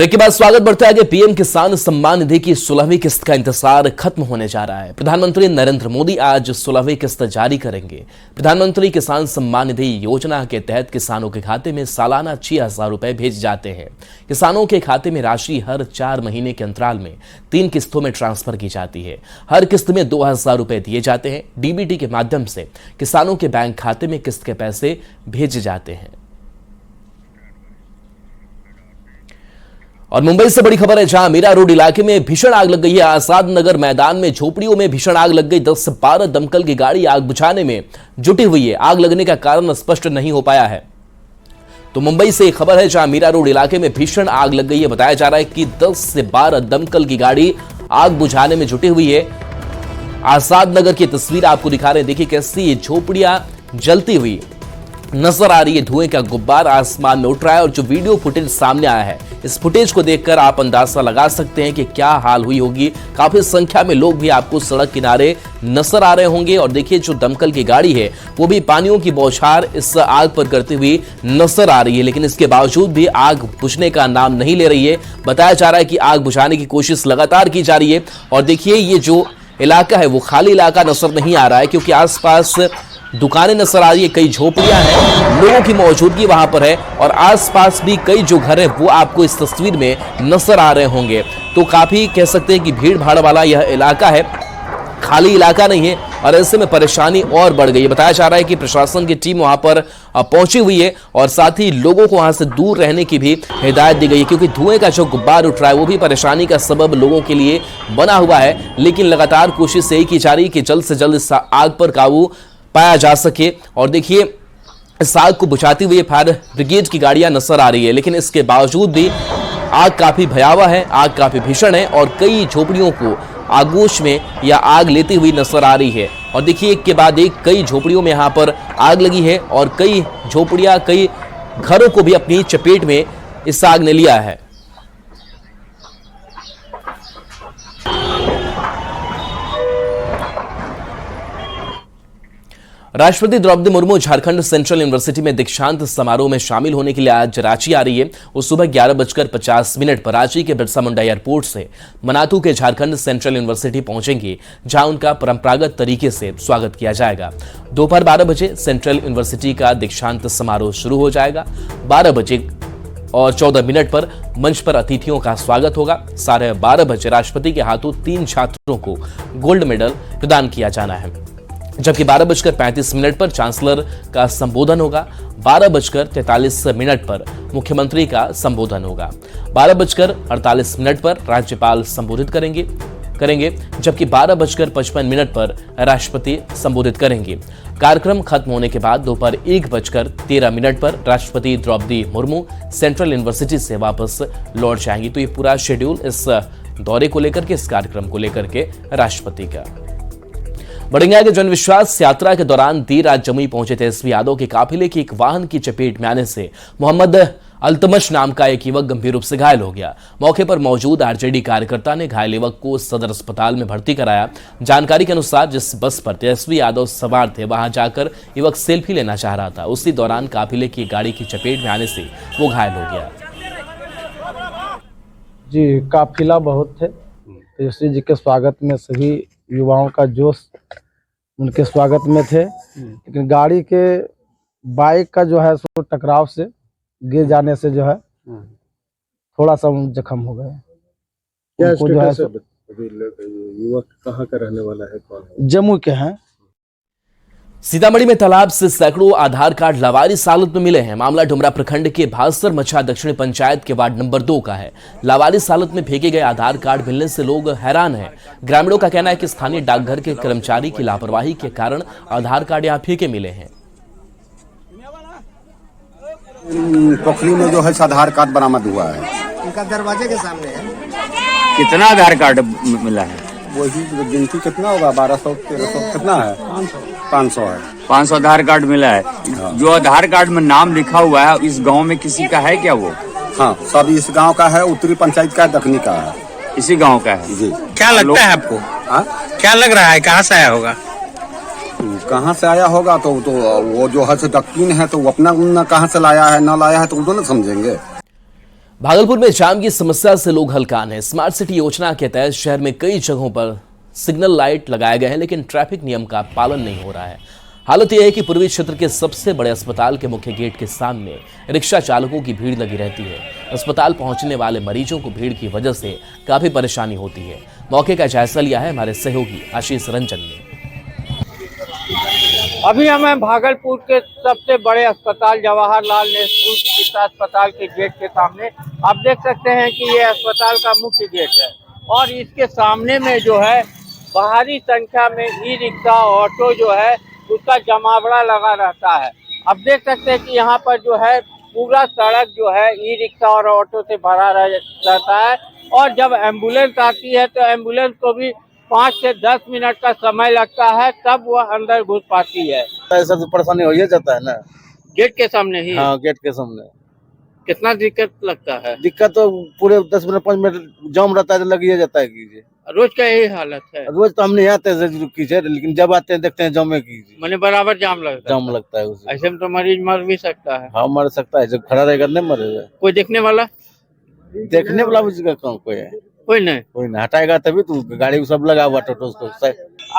Break के बाद स्वागत बढ़ता है आगे। पीएम किसान सम्मान निधि की 16वीं किस्त का इंतजार खत्म होने जा रहा है। प्रधानमंत्री नरेंद्र मोदी आज 16वीं किस्त जारी करेंगे। प्रधानमंत्री किसान सम्मान निधि योजना के तहत किसानों के खाते में सालाना 6,000 रुपए भेजे जाते हैं। किसानों के खाते में राशि हर 4 महीने के अंतराल में 3 किस्तों में ट्रांसफर की जाती है। हर किस्त में 2,000 रुपए दिए जाते हैं। डीबीटी के माध्यम से किसानों के बैंक खाते में किस्त के पैसे भेजे जाते हैं। और मुंबई से बड़ी खबर है, जहां मीरा रोड इलाके में भीषण आग लग गई है। आजाद नगर मैदान में झोपड़ियों में भीषण आग लग गई। 10 से 12 दमकल की गाड़ी आग बुझाने में जुटी हुई है। आग लगने का कारण स्पष्ट नहीं हो पाया है। तो मुंबई से एक खबर है, जहां मीरा रोड इलाके में भीषण आग लग गई है। बताया जा रहा है कि 10 से 12 दमकल की गाड़ी आग बुझाने में जुटी हुई है। आजाद नगर की तस्वीर आपको दिखा रहे हैं। देखिए कैसी ये झोपड़ियां जलती हुई नजर आ रही है। धुएं का गुब्बार आसमान में उठ रहा है। और जो वीडियो फुटेज सामने आया है, इस फुटेज को देखकर आप अंदाजा लगा सकते हैं कि क्या हाल हुई होगी। काफी संख्या में लोग भी आपको सड़क किनारे नजर आ रहे होंगे। और देखिए जो दमकल की गाड़ी है वो भी पानियों की बौछार इस आग पर करती हुई नजर आ रही है, लेकिन इसके बावजूद भी आग बुझने का नाम नहीं ले रही है। बताया जा रहा है कि आग बुझाने की कोशिश लगातार की जा रही है। और देखिए ये जो इलाका है वो खाली इलाका नजर नहीं आ रहा है, क्योंकि आसपास दुकानें नजर आ रही है, कई झोपड़ियां हैं, लोगों की मौजूदगी वहां पर है। और आसपास भी कई जो घर है वो आपको इस तस्वीर में नजर आ रहे होंगे। तो काफी कह सकते हैं कि भीड़ भाड़ वाला यह इलाका है, खाली इलाका नहीं है। और ऐसे में परेशानी और बढ़ गई है। बताया जा रहा है कि प्रशासन की टीम वहां पर पहुंची हुई है और साथ ही लोगों को वहां से दूर रहने की भी हिदायत दी गई है, क्योंकि धुएं का जो गुब्बार उठ रहा है वो भी परेशानी का सबब लोगों के लिए बना हुआ है। लेकिन लगातार कोशिश यही की जा रही है कि जल्द से जल्द इस आग पर काबू पाया जा सके। और देखिए इस आग को बुझाती हुई फायर ब्रिगेड की गाड़ियां नजर आ रही है, लेकिन इसके बावजूद भी आग काफी भयावह है, आग काफी भीषण है और कई झोपड़ियों को आगोश में या आग लेती हुई नजर आ रही है। और देखिए एक के बाद एक कई झोपड़ियों में यहां पर आग लगी है और कई झोपड़ियां, कई घरों को भी अपनी चपेट में इस आग ने लिया है। राष्ट्रपति द्रौपदी मुर्मू झारखंड सेंट्रल यूनिवर्सिटी में दीक्षांत समारोह में शामिल होने के लिए आज रांची आ रही है। वो सुबह 11:50 पर रांची के बिरसा मुंडा एयरपोर्ट से मनातू के झारखंड सेंट्रल यूनिवर्सिटी पहुंचेंगी, जहां उनका परंपरागत तरीके से स्वागत किया जाएगा। दोपहर 12 बजे सेंट्रल यूनिवर्सिटी का दीक्षांत समारोह शुरू हो जाएगा। 12:14 पर मंच पर अतिथियों का स्वागत होगा। 12:30 बजे राष्ट्रपति के हाथों 3 छात्रों को गोल्ड मेडल प्रदान किया जाना है, जबकि 12:35 पर चांसलर का संबोधन होगा। 12:43 पर मुख्यमंत्री का संबोधन होगा। 12:48 पर राज्यपाल संबोधित करेंगे, जबकि 12:55 पर राष्ट्रपति संबोधित करेंगे। कार्यक्रम खत्म होने के बाद दोपहर 1:13 पर राष्ट्रपति द्रौपदी मुर्मू सेंट्रल यूनिवर्सिटी से वापस लौट जाएंगी। तो ये पूरा शेड्यूल इस दौरे को लेकर के, इस कार्यक्रम को लेकर के राष्ट्रपति का। बढ़ेंगे आगे। जनविश्वास यात्रा के दौरान देर रात जमुई पहुंचे तेजस्वी यादव के काफिले की एक वाहन की चपेट में आने से मोहम्मद अल्तमश नाम का एक युवक गंभीर रूप से घायल हो गया। मौके पर मौजूद आरजेडी कार्यकर्ता ने घायल युवक को सदर अस्पताल में भर्ती कराया। जानकारी के अनुसार जिस बस पर तेजस्वी यादव सवार थे, वहां जाकर युवक सेल्फी लेना चाह रहा था। उसी दौरान काफिले की गाड़ी की चपेट में आने से वो घायल हो गया। जी, काफिला बहुत थे। तेजस्वी जी के स्वागत में सभी युवाओं का जोश उनके स्वागत में थे, लेकिन गाड़ी के बाइक का जो है सो टकराव से गिर जाने से जो है थोड़ा सा जख्म हो गए। उनको जो है युवक कहाँ का रहने वाला है, कौन है? जम्मू के हैं। सीतामढ़ी में तालाब से सैकड़ों आधार कार्ड लावारिस हालत में मिले हैं। मामला डुमरा प्रखंड के भास्कर मछा दक्षिणी पंचायत के वार्ड नंबर 2 का है। लावारिस हालत में फेंके गए आधार कार्ड मिलने से लोग हैरान हैं। ग्रामीणों का कहना है कि स्थानीय डाकघर के कर्मचारी की लापरवाही के कारण आधार कार्ड यहाँ फेंके मिले हैं। पोखरी में जो है आधार कार्ड बरामद हुआ है, उनका दरवाजे के सामने है। कितना आधार कार्ड मिला है? वही गिनती कितना होगा, 1200 1300 कितना है? 500 है। 500 आधार कार्ड मिला है। जो आधार कार्ड में नाम लिखा हुआ है इस गांव में किसी का है क्या वो? हाँ, सब इस गांव का है, उत्तरी पंचायत का, दक्षिणी का है। इसी गांव का है जी। क्या लगता है आपको? क्या लग रहा है, कहाँ से आया होगा? कहाँ से आया होगा तो वो जो है दक्षिण है, तो वो अपना कहाँ से लाया है, न लाया है तो वो तो न समझेंगे। भागलपुर में जाम की समस्या से लोग हलकान हैं। स्मार्ट सिटी योजना के तहत शहर में कई जगहों पर सिग्नल लाइट लगाए गए हैं, लेकिन ट्रैफिक नियम का पालन नहीं हो रहा है। हालत यह है कि पूर्वी क्षेत्र के सबसे बड़े अस्पताल के मुख्य गेट के सामने रिक्शा चालकों की भीड़ लगी रहती है। अस्पताल पहुंचने वाले मरीजों को भीड़ की वजह से काफी परेशानी होती है। मौके का जायजा लिया है हमारे सहयोगी आशीष रंजन ने। अभी हमें भागलपुर के सबसे बड़े अस्पताल जवाहरलाल नेहरू चिकित्सा अस्पताल के गेट के सामने आप देख सकते हैं कि ये अस्पताल का मुख्य गेट है और इसके सामने में जो है भारी संख्या में ई रिक्शा ऑटो जो है उसका जमावड़ा लगा रहता है। आप देख सकते हैं कि यहाँ पर जो है पूरा सड़क जो है ई रिक्शा और ऑटो से भरा रहता है और जब एम्बुलेंस आती है तो एम्बुलेंस को भी 5 से 10 मिनट का समय लगता है, तब वह अंदर घुस पाती है। ऐसा तो परेशानी हो ही जाता है ना, गेट के सामने ही। हाँ, गेट के सामने कितना दिक्कत लगता है? दिक्कत तो पूरे 10 मिनट 5 मिनट जाम रहता है तो लग ही जाता है। कीजिए रोज का यही हालत है। रोज तो हम नहीं आते कीजिए, लेकिन जब आते हैं देखते हैं जाम में कीजिए, मैंने बराबर जाम लगता जाम लगता है उसे। ऐसे में तो मरीज मर भी सकता है। हाँ, मर सकता है, जब खड़ा रहेगा नहीं मरेगा। कोई देखने वाला उसका काम कोई है? कोई नहीं। कोई नहीं, हटाएगा तभी तो गाड़ी सब लगा हुआ टोटो उसको।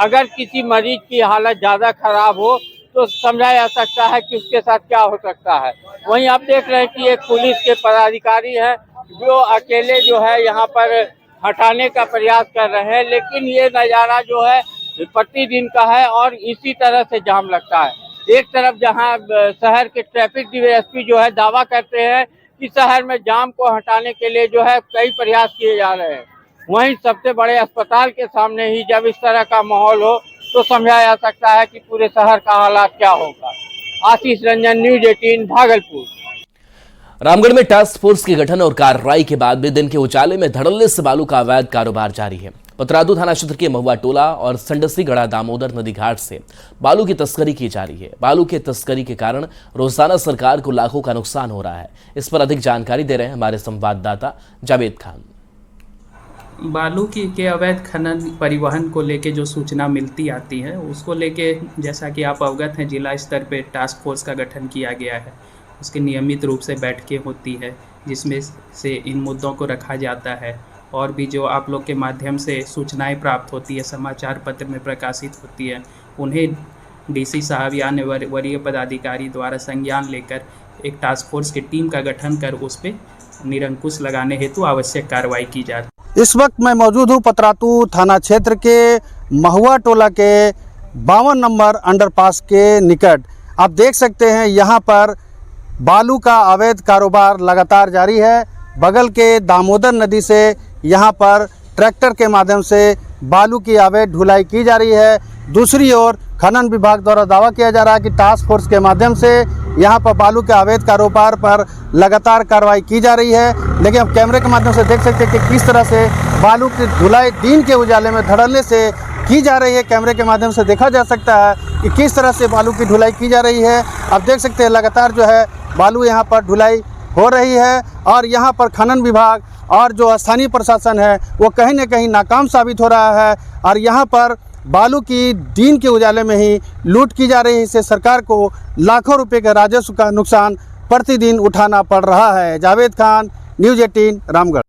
अगर किसी मरीज की हालत ज्यादा खराब हो तो समझा जा सकता है कि उसके साथ क्या हो सकता है। वहीं आप देख रहे हैं कि एक पुलिस के पदाधिकारी हैं जो अकेले जो है यहाँ पर हटाने का प्रयास कर रहे हैं, लेकिन ये नज़ारा जो है प्रतिदिन का है और इसी तरह से जाम लगता है। एक तरफ जहाँ शहर के ट्रैफिक डीएसपी जो है दावा करते हैं कि शहर में जाम को हटाने के लिए जो है कई प्रयास किए जा रहे हैं, वहीं सबसे बड़े अस्पताल के सामने ही जब इस तरह का माहौल हो तो समझा जा सकता है कि पूरे शहर का हालात क्या होगा। आशीष रंजन, न्यूज 18 भागलपुर। रामगढ़ में टास्क फोर्स के गठन और कार्रवाई के बाद भी दिन के उजाले में धड़ल्ले से बालू का अवैध कारोबार जारी है। पतरातू थाना क्षेत्र के महुआ टोला और संडसी गढ़ा दामोदर नदी घाट से बालू की तस्करी की जा रही है। बालू की तस्करी के कारण रोजाना सरकार को लाखों का नुकसान हो रहा है। इस पर अधिक जानकारी दे रहे हैं हमारे संवाददाता जावेद खान। बालू के अवैध खनन परिवहन को लेके जो सूचना मिलती आती है उसको लेके जैसा कि आप अवगत हैं, जिला स्तर पे टास्क फोर्स का गठन किया गया है। उसकी नियमित रूप से बैठकें होती है जिसमें से इन मुद्दों को रखा जाता है और भी जो आप लोग के माध्यम से सूचनाएं प्राप्त होती है, समाचार पत्र में प्रकाशित होती है, उन्हें डीसी साहब या अन्य वरीय पदाधिकारी द्वारा संज्ञान लेकर एक टास्क फोर्स की टीम का गठन कर उस पर निरंकुश लगाने हेतु आवश्यक कार्रवाई की जाती है। इस वक्त मैं मौजूद हूँ पतरातू थाना क्षेत्र के महुआ टोला के 52 नंबर अंडरपास के निकट। आप देख सकते हैं यहाँ पर बालू का अवैध कारोबार लगातार जारी है। बगल के दामोदर नदी से यहाँ पर ट्रैक्टर के माध्यम से बालू की अवैध ढुलाई की जा रही है। दूसरी ओर खनन विभाग द्वारा दावा किया जा रहा है कि टास्क फोर्स के माध्यम से यहाँ पर बालू के अवैध कारोबार पर लगातार कार्रवाई की जा रही है। लेकिन हम कैमरे के माध्यम से देख सकते हैं कि किस तरह से बालू की ढुलाई दिन के उजाले में धड़ल्ले से की जा रही है। कैमरे के माध्यम से देखा जा सकता है कि किस तरह से बालू की ढुलाई की जा रही है। आप देख सकते हैं लगातार जो है बालू यहाँ पर ढुलाई हो रही है और यहाँ पर खनन विभाग और जो स्थानीय प्रशासन है वो कहीं न कहीं नाकाम साबित हो रहा है और यहाँ पर बालू की दिन के उजाले में ही लूट की जा रही है। इससे सरकार को लाखों रुपए के राजस्व का नुकसान प्रतिदिन उठाना पड़ रहा है। जावेद खान, न्यूज 18 रामगढ़।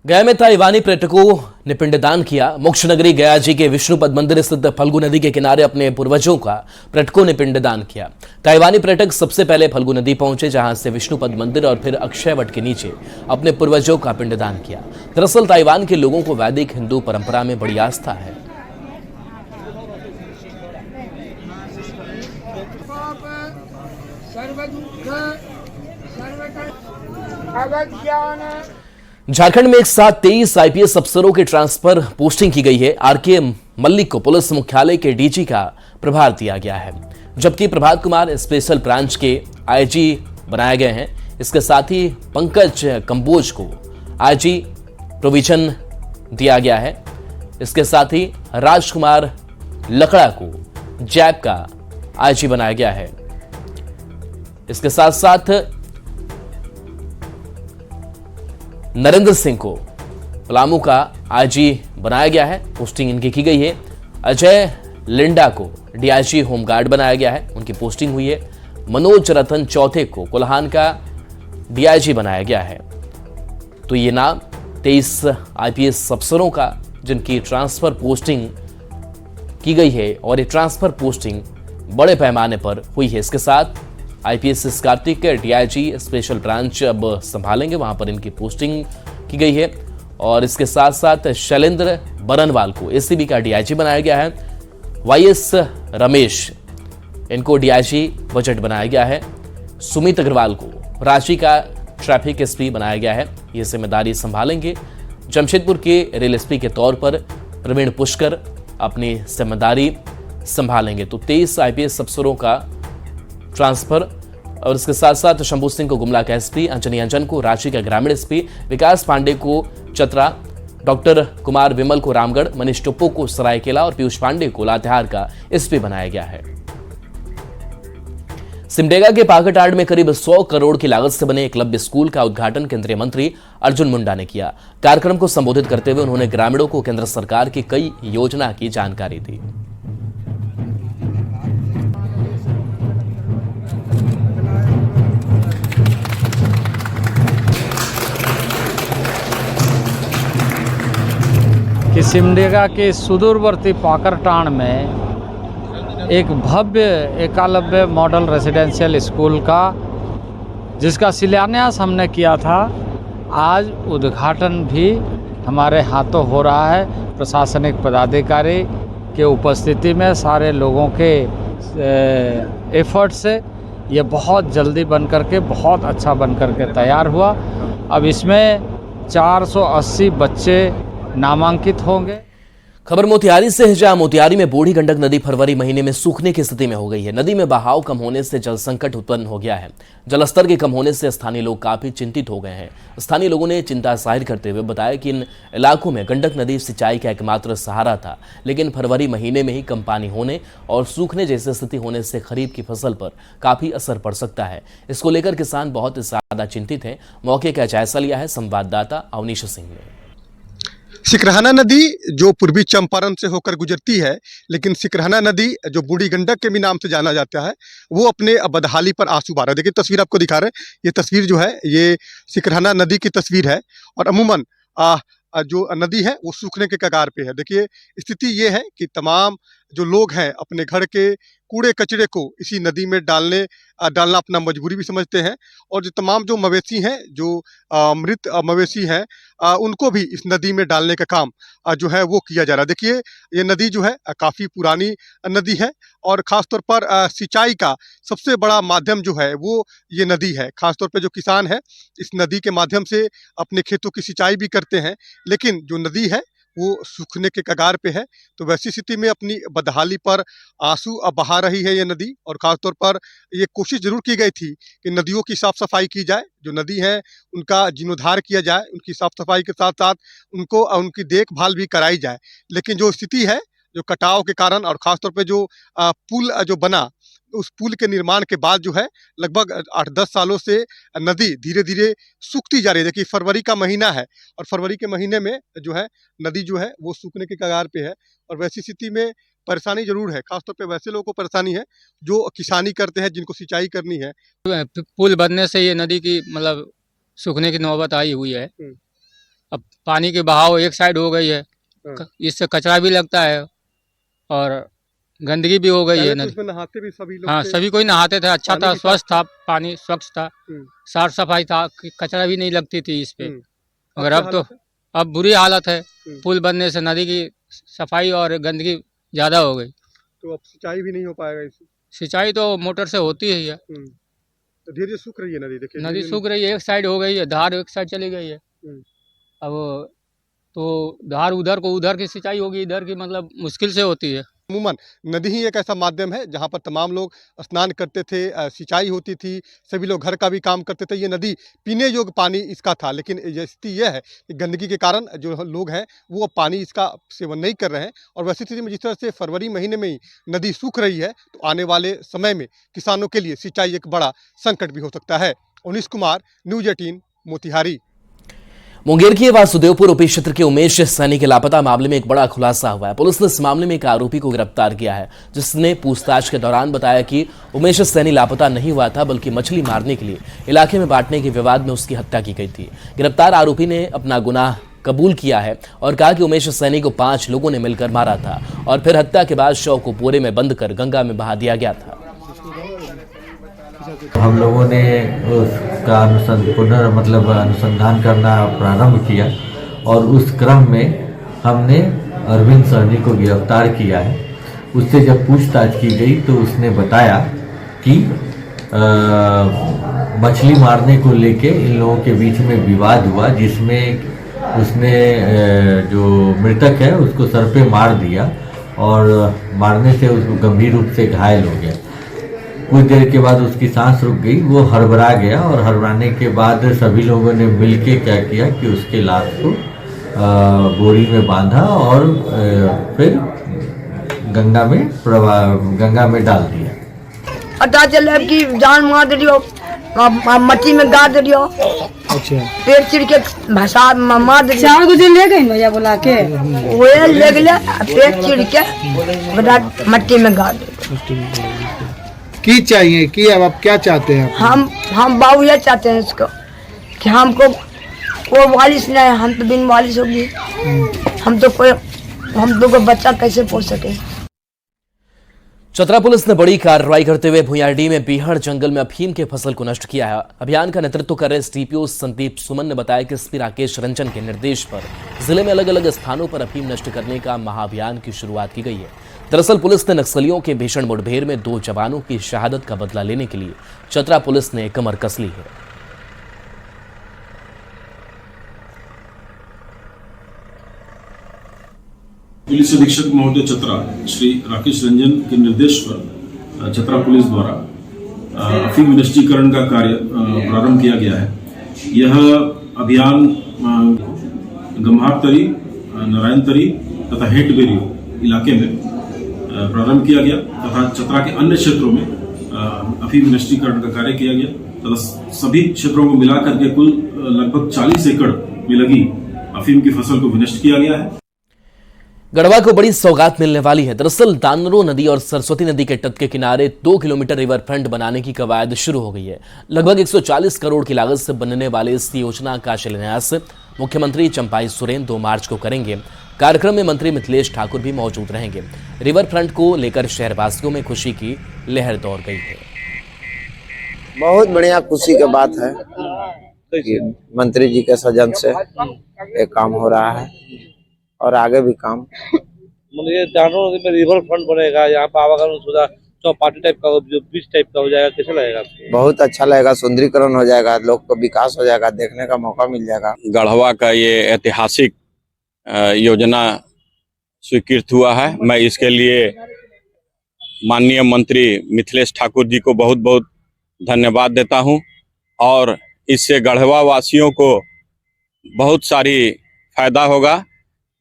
गया में ताइवानी पर्यटकों ने पिंडदान किया। मोक्ष नगरी गया जी के विष्णुपद मंदिर स्थित फल्गु नदी के किनारे अपने पूर्वजों का पर्यटकों ने पिंडदान किया। ताइवानी पर्यटक सबसे पहले फल्गु नदी पहुंचे, जहां से विष्णुपद मंदिर और फिर अक्षयवट के नीचे अपने पूर्वजों का पिंडदान किया। दरअसल ताइवान के लोगों को वैदिक हिंदू परंपरा में बड़ी आस्था है। झारखंड में एक साथ 23 आईपीएस अफसरों के ट्रांसफर पोस्टिंग की गई है। आरके मल्लिक को पुलिस मुख्यालय के डीजी का प्रभार दिया गया है, जबकि प्रभात कुमार स्पेशल ब्रांच के आईजी बनाए गए हैं। इसके साथ ही पंकज कंबोज को आईजी प्रोविजन दिया गया है। इसके साथ ही राजकुमार लकड़ा को जैप का आईजी बनाया गया है। इसके साथ साथ नरेंद्र सिंह को पलामू का आईजी बनाया गया है, पोस्टिंग इनकी की गई है। अजय लिंडा को डीआईजी होमगार्ड बनाया गया है, उनकी पोस्टिंग हुई है। मनोज रतन चौथे को कोल्हान का डीआईजी बनाया गया है। तो ये नाम 23 IPS अफसरों का जिनकी ट्रांसफर पोस्टिंग की गई है और ये ट्रांसफर पोस्टिंग बड़े पैमाने पर हुई है। इसके साथ IPS Kartik DIG special branch अब संभालेंगे, वहां पर इनकी पोस्टिंग की गई है। और इसके साथ साथ शैलेंद्र बरनवाल को ACB का DIG बनाया गया है। YS रमेश इनको DIG बजट बनाया गया है। सुमित अग्रवाल को रांची का ट्रैफिक SP बनाया गया है, ये जिम्मेदारी संभालेंगे। जमशेदपुर के रेल SP के तौर पर प्रवीण पुष्कर अपनी जिम्मेदारी संभालेंगे। तो 23 IPS अफसरों का ट्रांसफर। और इसके साथ साथ शंभू सिंह को गुमला का SP, अंजनी अंजन को रांची का ग्रामीण SP, विकास पांडे को चतरा, डॉक्टर कुमार विमल को रामगढ़, मनीष टुप्पो को सरायकेला और पीयूष पांडे को लातेहार का SP बनाया गया है। सिमडेगा के पाकटाड़ में करीब 100 करोड़ की लागत से बने एकलव्य स्कूल का उद्घाटन केंद्रीय मंत्री अर्जुन मुंडा ने किया। कार्यक्रम को संबोधित करते हुए उन्होंने ग्रामीणों को केंद्र सरकार की कई योजना की जानकारी दी। कि सिमडेगा के सुदूरवर्ती पाकरटांड में एक भव्य एकलव्य मॉडल रेजिडेंशियल स्कूल का, जिसका शिलान्यास हमने किया था, आज उद्घाटन भी हमारे हाथों हो रहा है। प्रशासनिक पदाधिकारी के उपस्थिति में सारे लोगों के एफर्ट से ये बहुत जल्दी बन करके, बहुत अच्छा बन करके तैयार हुआ। अब इसमें 480 बच्चे नामांकित होंगे। खबर मोतिहारी से है, जहां मोतिहारी में बूढ़ी गंडक नदी फरवरी महीने में सूखने की स्थिति में हो गई है। नदी में बहाव कम होने से जल संकट उत्पन्न हो गया है। जलस्तर के कम होने से स्थानीय लोग काफी चिंतित हो गए हैं। स्थानीय लोगों ने चिंता जाहिर करते हुए बताया कि इन इलाकों में गंडक नदी सिंचाई का एकमात्र सहारा था, लेकिन फरवरी महीने में ही कम पानी होने और सूखने जैसी स्थिति होने से खरीफ की फसल पर काफी असर पड़ सकता है। इसको लेकर किसान बहुत ज्यादा चिंतित हैं। मौके का जायजा लिया है संवाददाता अवनीश सिंह ने। सिकरहना नदी जो पूर्वी चंपारण से होकर गुजरती है, लेकिन सिकरहना नदी जो बूढ़ी गंडक के भी नाम से जाना जाता है, वो अपने बदहाली पर आंसू बहा रहा है। देखिए तस्वीर आपको दिखा रहे हैं, ये तस्वीर जो है ये सिकरहना नदी की तस्वीर है और अमूमन जो नदी है वो सूखने के कगार पे है। देखिए स्थिति ये है कि तमाम जो लोग हैं अपने घर के कूड़े कचरे को इसी नदी में डालना अपना मजबूरी भी समझते हैं और जो तमाम जो मवेशी हैं, जो मृत मवेशी हैं, उनको भी इस नदी में डालने का काम जो है वो किया जा रहा है। देखिए ये नदी जो है काफ़ी पुरानी नदी है और ख़ासतौर पर सिंचाई का सबसे बड़ा माध्यम जो है वो ये नदी है। ख़ासतौर पर जो किसान है इस नदी के माध्यम से अपने खेतों की सिंचाई भी करते हैं, लेकिन जो नदी है वो सूखने के कगार पे है। तो वैसी स्थिति में अपनी बदहाली पर आंसू अब बहा रही है ये नदी और ख़ासतौर पर ये कोशिश जरूर की गई थी कि नदियों की साफ सफाई की जाए, जो नदी है उनका जीर्णोद्धार किया जाए, उनकी साफ सफाई के साथ साथ उनकी देखभाल भी कराई जाए। लेकिन जो स्थिति है, जो कटाव के कारण और ख़ासतौर पे जो पुल जो बना, उस पुल के निर्माण के बाद जो है लगभग 8-10 सालों से नदी धीरे धीरे सूखती जा रही है। देखिए फरवरी का महीना है और फरवरी के महीने में जो है नदी जो है वो सूखने के कगार पे है और वैसी स्थिति में परेशानी जरूर है। खासतौर पे वैसे लोगों को परेशानी है जो किसानी करते हैं, जिनको सिंचाई करनी है। पुल बनने से ये नदी की मतलब सूखने की नौबत आई हुई है। अब पानी के बहाव एक साइड हो गई है, इससे कचरा भी लगता है और गंदगी भी हो गई है। इसमें नहाते भी सभी लोग हाँ, सभी कोई नहाते थे, अच्छा था, स्वच्छ था, पानी स्वच्छ था, साफ सफाई था, कचरा भी नहीं लगती थी इस पे। मगर अब बुरी हालत है। पुल बनने से नदी की सफाई और गंदगी ज्यादा हो गई। तो अब सिंचाई भी नहीं हो पाएगा इससे। सिंचाई तो मोटर से होती ही है। तो धीरे सूख रही है नदी। देखिए नदी सूख रही है, एक साइड हो गई है, धार एक साइड चली गई है। अब तो धार उधर को उधर की सिंचाई होगी, इधर की मतलब मुश्किल से होती है। अमूमन नदी ही एक ऐसा माध्यम है जहाँ पर तमाम लोग स्नान करते थे, सिंचाई होती थी, सभी लोग घर का भी काम करते थे। ये नदी पीने योग्य पानी इसका था, लेकिन स्थिति यह है कि गंदगी के कारण जो लोग हैं वो अब पानी इसका सेवन नहीं कर रहे हैं और वैसी स्थिति में जिस तरह से फरवरी महीने में ही नदी सूख रही है, तो आने वाले समय में किसानों के लिए सिंचाई एक बड़ा संकट भी हो सकता है। उनीश कुमार, न्यूज़ 18 मोतिहारी। मुंगेर के वासुदेवपुर ओपी क्षेत्र के उमेश सैनी के लापता मामले में एक बड़ा खुलासा हुआ है। पुलिस ने इस मामले में एक आरोपी को गिरफ्तार किया है, जिसने पूछताछ के दौरान बताया कि उमेश सैनी लापता नहीं हुआ था, बल्कि मछली मारने के लिए इलाके में बांटने के विवाद में उसकी हत्या की गई थी। गिरफ्तार आरोपी ने अपना गुनाह कबूल किया है और कहा कि उमेश सैनी को 5 लोगों ने मिलकर मारा था और फिर हत्या के बाद शव को बोरे में बंद कर गंगा में बहा दिया गया था। हम लोगों ने उसका अनुसंधान करना प्रारंभ किया और उस क्रम में हमने अरविंद सहनी को गिरफ्तार किया है। उससे जब पूछताछ की गई तो उसने बताया कि मछली मारने को लेके इन लोगों के बीच में विवाद हुआ, जिसमें उसने जो मृतक है उसको सर पे मार दिया और मारने से उसको गंभीर रूप से घायल हो गया। कुछ देर के बाद उसकी सांस रुक गई, वो हड़बड़ा गया और हड़बड़ाने के बाद सभी लोगों ने मिलके क्या किया कि उसके लाश को बोरी में बांधा और फिर गंगा में डाल दिया। पता चला कि जान मार दियो, मट्टी में गाड़ दियो, पेट चिर के भाषा मार दियो। 4 बजे ले गई भैया बोला के वो ले गया, पेट चिर के मट्टी में गाड़ दियो। की चाहिए कि अब आप क्या चाहते हैं? हम बाबू ये चाहते हैं इसको कि हमको कोई वालिश नहीं, हम तो बिन वालिश होगी, हम तो बच्चा कैसे पोस सके। चतरा पुलिस ने बड़ी कार्रवाई करते हुए भुयारडीह में बीहड़ जंगल में अफीम के फसल को नष्ट किया है। अभियान का नेतृत्व कर रहे एसडीपीओ संदीप सुमन ने बताया कि एसपी राकेश रंजन के निर्देश पर जिले में अलग अलग स्थानों पर अफीम नष्ट करने का महाअभियान की शुरुआत की गई है। दरअसल पुलिस ने नक्सलियों के भीषण मुठभेड़ में 2 जवानों की शहादत का बदला लेने के लिए चतरा पुलिस ने कमर कस ली है। पुलिस अधीक्षक महोदय चतरा श्री राकेश रंजन के निर्देश पर चतरा पुलिस द्वारा अफीम निष्टीकरण का कार्य प्रारंभ किया गया है। यह अभियान गम्हार तरी, नारायण तरी तथा हेटबेरी इलाके में प्रारंभ किया गया तथा चतरा के अन्य क्षेत्रों में अफीम निष्टीकरण का कार्य किया गया तथा सभी क्षेत्रों को मिलाकर के कुल लगभग 40 एकड़ में लगी अफीम की फसल को विनष्ट किया गया है। गढ़वा को बड़ी सौगात मिलने वाली है। दरअसल दानरो नदी और सरस्वती नदी के तट के किनारे 2 किलोमीटर रिवर फ्रंट बनाने की कवायद शुरू हो गई है। लगभग 140 करोड़ की लागत से बनने वाले इस योजना का शिलान्यास मुख्यमंत्री चंपाई सोरेन 2 मार्च को करेंगे। कार्यक्रम में मंत्री मिथिलेश ठाकुर भी मौजूद रहेंगे। रिवर फ्रंट को लेकर शहरवासियों में खुशी की लहर दौड़ गई है। बहुत बढ़िया खुशी की बात है कि मंत्री जी के सजन से एक काम हो रहा है और आगे भी काम। मुझे दानरो नदी में रिवर फ्रंट बनेगा, यहाँ पर आवागमन सुविधा चौपाटी टाइप का, जो बीच टाइप का हो जाएगा, कैसा लगेगा? बहुत अच्छा लगेगा, सुंदरीकरण हो जाएगा, लोग को विकास हो जाएगा, देखने का मौका मिल जाएगा। गढ़वा का ये ऐतिहासिक योजना स्वीकृत हुआ है। मैं इसके लिए माननीय मंत्री मिथिलेश ठाकुर जी को बहुत बहुत धन्यवाद देता हूं और इससे गढ़वा वासियों को बहुत सारी फायदा होगा।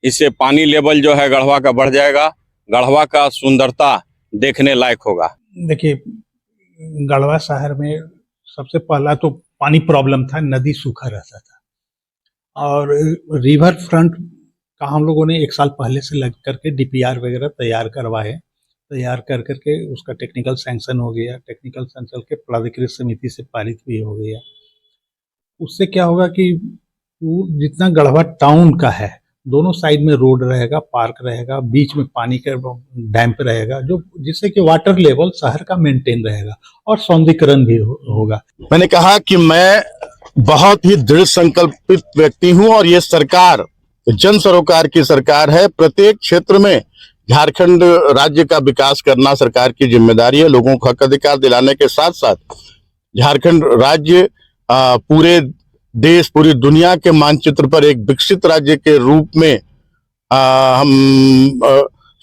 इससे पानी लेवल जो है गढ़वा का बढ़ जाएगा, गढ़वा का सुंदरता देखने लायक होगा। देखिए, गढ़वा शहर में सबसे पहला तो पानी प्रॉब्लम था, नदी सूखा रहता था और रिवर फ्रंट का हम लोगों ने 1 साल पहले से लग करके डीपीआर वगैरह तैयार करवाए, तैयार कर करके उसका टेक्निकल सैंक्शन हो गया, टेक्निकल सैंक्शन के प्राधिकृत समिति से पारित भी हो गया। उससे क्या होगा कि जितना गढ़वा टाउन का है दोनों साइड में रोड रहेगा, पार्क रहेगा, बीच में पानी का डैम्प रहेगा, जो जिससे कि वाटर लेवल शहर का मेंटेन रहेगा और सौंदर्यीकरण भी होगा। मैंने कहा कि मैं बहुत ही दृढ़ संकल्पित व्यक्ति हूं और ये सरकार जन सरोकार की सरकार है। प्रत्येक क्षेत्र में झारखंड राज्य का विकास करना सरकार की जिम्मेदारी है। लोगों को हक अधिकार दिलाने के साथ साथ झारखंड राज्य पूरे देश, पूरी दुनिया के मानचित्र पर एक विकसित राज्य के रूप में हम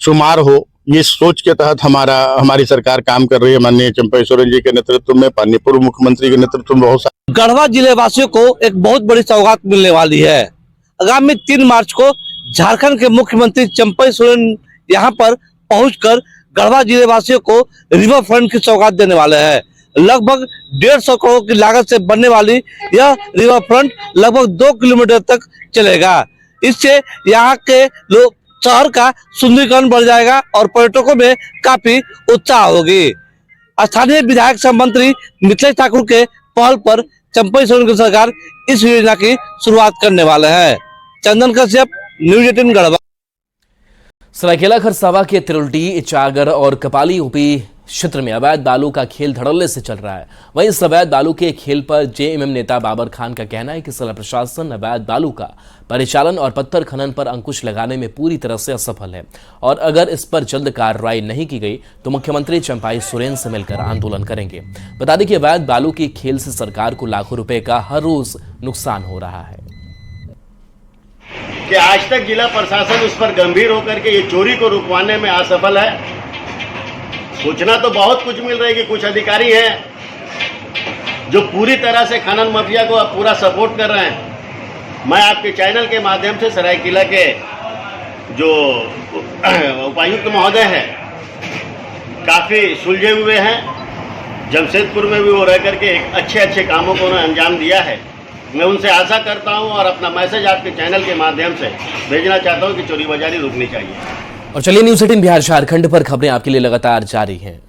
शुमार हो, ये सोच के तहत हमारी सरकार काम कर रही है। माननीय चंपाई सोरेन जी के नेतृत्व में, माननीय पूर्व मुख्यमंत्री के नेतृत्व में बहुत सारे गढ़वा जिले वासियों को एक बहुत बड़ी सौगात मिलने वाली है। आगामी 3 मार्च को झारखंड के मुख्यमंत्री चंपाई सोरेन यहाँ पर पहुंचकर गढ़वा जिले वासियों को रिवर फ्रंट की सौगात देने वाले हैं। लगभग 150 करोड़ की लागत से बनने वाली यह रिवर फ्रंट लगभग 2 किलोमीटर तक चलेगा। इससे यहाँ के लोग शहर का सुंदरीकरण बढ़ जाएगा और पर्यटकों में काफी उत्साह होगी। स्थानीय विधायक सह मंत्री मिथिलेश ठाकुर के पहल पर चंपई सोरेन की सरकार इस योजना की शुरुआत करने वाले हैं। चंदन कश्यप, न्यूज़ 18 गढ़वा। सरायकेला खरसावा के तिरुल्टी, चागर और कपाली यूपी क्षेत्र में अवैध बालू का खेल धड़ल्ले से चल रहा है। वहीं इस अवैध बालू के खेल पर जेएमएम नेता बाबर खान का कहना है कि जिला प्रशासन अवैध बालू का परिचालन और पत्थर खनन पर अंकुश लगाने में पूरी तरह से असफल है और अगर इस पर जल्द कार्रवाई नहीं की गई तो मुख्यमंत्री चंपाई सोरेन से मिलकर आंदोलन करेंगे। बता दें कि अवैध बालू के खेल से सरकार को लाखों रुपए का हर रोज नुकसान हो रहा है कि आज तक जिला प्रशासन उस पर गंभीर होकर के ये चोरी को रुकवाने में असफल है। सूचना तो बहुत कुछ मिल रही है कि कुछ अधिकारी हैं जो पूरी तरह से खनन माफिया को अब पूरा सपोर्ट कर रहे हैं। मैं आपके चैनल के माध्यम से सरायकेला के जो उपायुक्त महोदय हैं काफी सुलझे हुए हैं। जमशेदपुर में भी वो रह करके अच्छे कामों को उन्होंने अंजाम दिया है। मैं उनसे आशा करता हूं और अपना मैसेज आपके चैनल के माध्यम से भेजना चाहता हूं कि चोरी बाजारी रुकनी चाहिए। और चलिए न्यूज़ 18 बिहार झारखंड पर खबरें आपके लिए लगातार जारी हैं।